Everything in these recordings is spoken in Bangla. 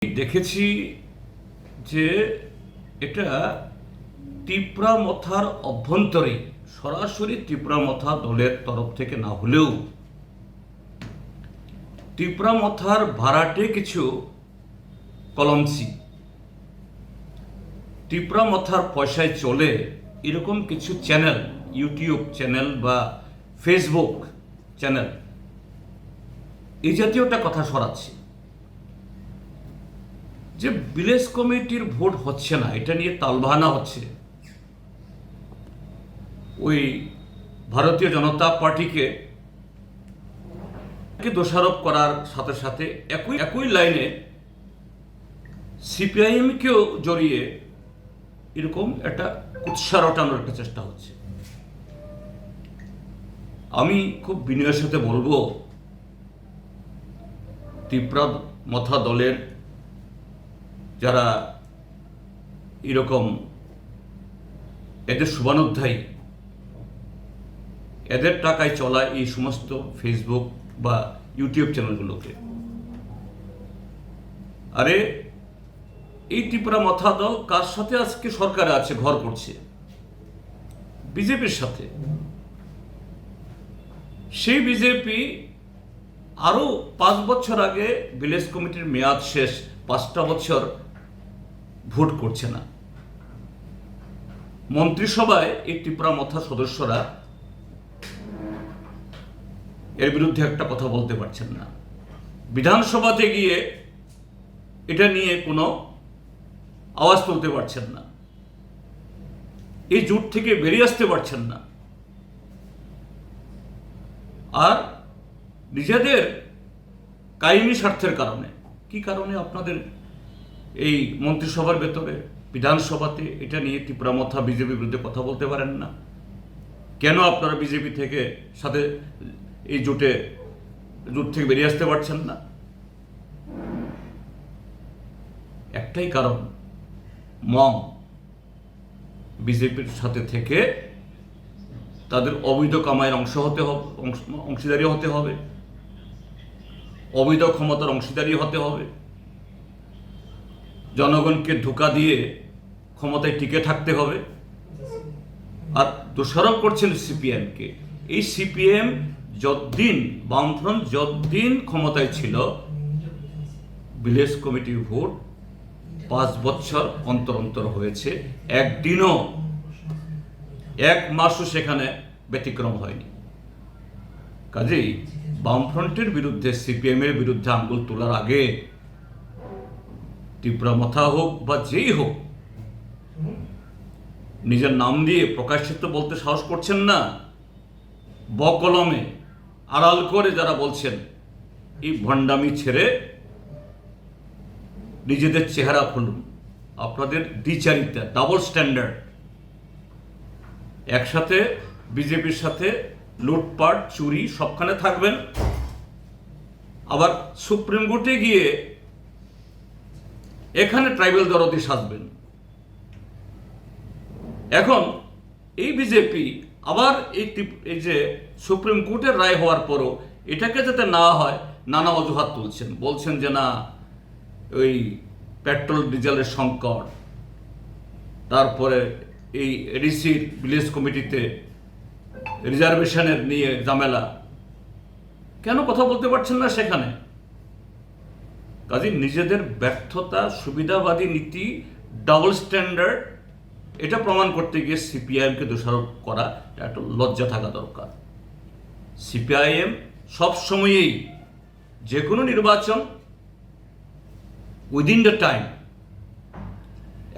দেখেছি যে এটা তিপ্রামথার অভ্যন্তরে সরাসরি তিপ্রামথা দলের তরফ থেকে না হলেও তিপ্রামথার ভাড়াটে কিছু কলমসি তিপ্রামথার পয়সায় চলে এরকম কিছু চ্যানেল, ইউটিউব চ্যানেল বা ফেসবুক চ্যানেল এই জাতীয়টা কথা সরাচ্ছে যে ভিলেজ কমিটির ভোট হচ্ছে না, এটা নিয়ে তালবাহানা হচ্ছে। ওই ভারতীয় জনতা পার্টিকে দোষারোপ করার সাথে সাথে একই লাইনে সিপিআইএমকেও জড়িয়ে এরকম একটা উৎসাহ রটানোর একটা চেষ্টা হচ্ছে। আমি খুব বিনয়ের সাথে বলবো, তিপ্রামথা দলের যারা এরকম এদের শুভানুধ্যায়ী, এদের টাকায় চলা এই সমস্ত ফেসবুক বা ইউটিউব চ্যানেলগুলোকে, আরে এই তিপ্রামথা দল কার সাথে আজকে সরকারে আছে, ঘর করছে? বিজেপির সাথে। সেই বিজেপি আরো 5 বছর আগে ভিলেজ কমিটির মেয়াদ শেষ, 5টা বছর ভোট করছে না। মন্ত্রিসভায় এই তিপ্রামথা সদস্যরা এর বিরুদ্ধে একটা কথা বলতে পারছেন না। বিধানসভাতে গিয়ে এটা নিয়ে কোনো আওয়াজ তুলতে পারছেন না। এই জোট থেকে বেরিয়ে আসতে পারছেন না। আর নিজেদের কায়েমি স্বার্থের কারণে, কি কারণে আপনাদের এই মন্ত্রিসভার ভেতরে, বিধানসভাতে এটা নিয়ে তিপ্রামথা বিজেপির বিরুদ্ধে কথা বলতে পারেন না? কেন আপনারা বিজেপি থেকে সাথে এই জোট থেকে বেরিয়ে আসতে পারছেন না? একটাই কারণ, মম বিজেপির সাথে থেকে তাদের অবৈধ কামাইয়ের অংশীদারি হতে হবে, অবৈধ ক্ষমতার অংশীদারি হতে হবে, জনগণকে ধোঁকা দিয়ে ক্ষমতায় টিকে থাকতে হবে। আর দোষারোপ করছেন সিপিএমকে। এই সিপিএম যতদিন, বামফ্রন্ট যতদিন ক্ষমতায় ছিল, ভিলেজ কমিটির ভোট 5 বছর অন্তর অন্তর হয়েছে, একদিনও, 1 মাসও সেখানে ব্যতিক্রম হয়নি। কাজেই বামফ্রন্টের বিরুদ্ধে, সিপিএম এর বিরুদ্ধে আঙ্গুল তোলার আগে তিপ্রামথা হোক বা যেই হোক, নিজের নাম দিয়ে প্রকাশ্যে বলতে সাহস করছেন না, বকলমে আড়াল করে যারা বলছেন, এই ভণ্ডামি ছেড়ে নিজেদের চেহারা খুলুন। আপনাদের দ্বিচারিতা, ডাবল স্ট্যান্ডার্ড, একসাথে বিজেপির সাথে লুটপাট, চুরি সবখানে থাকবেন, আবার সুপ্রিম কোর্টে গিয়ে এখানে ট্রাইবাল দরদি সাজবেন। এখন এই বিজেপি আবার এই যে সুপ্রিম কোর্টের রায় হওয়ার পরও এটাকে যাতে না হয়, নানা অজুহাত তুলছেন, বলছেন যে না, ওই পেট্রোল ডিজেলের সংকট, তারপরে এই এডিসির ভিলেজ কমিটিতে রিজার্ভেশনের নিয়ে ঝামেলা, কেন কথা বলতে পারছেন না সেখানে? কাজে নিজেদের ব্যর্থতা, সুবিধাবাদী নীতি, ডাবল স্ট্যান্ডার্ড, এটা প্রমাণ করতে গিয়ে সিপিআইএমকে দোষারোপ করা একটা লজ্জা থাকা দরকার। সিপিআইএম সবসময়েই যে কোনো নির্বাচন উইদিন দ্য টাইম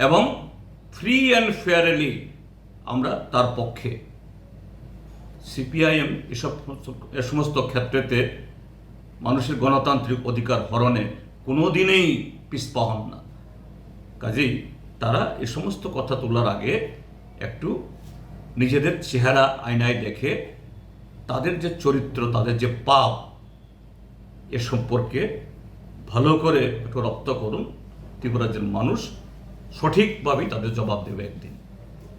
এবং ফ্রি অ্যান্ড ফেয়ারলি, আমরা তার পক্ষে। সিপিআইএম এ সমস্ত ক্ষেত্রেতে মানুষের গণতান্ত্রিক অধিকার হরণে কোনোদিনেই পিছপা হন না। কাজেই তারা এ সমস্ত কথা তোলার আগে একটু নিজেদের চেহারা আয়নায় দেখে তাদের যে চরিত্র, তাদের যে পাপ, এ সম্পর্কে ভালো করে একটু রপ্ত করুন। ত্রিপুরাজ্যের মানুষ সঠিকভাবেই তাদের জবাব দেবে একদিন।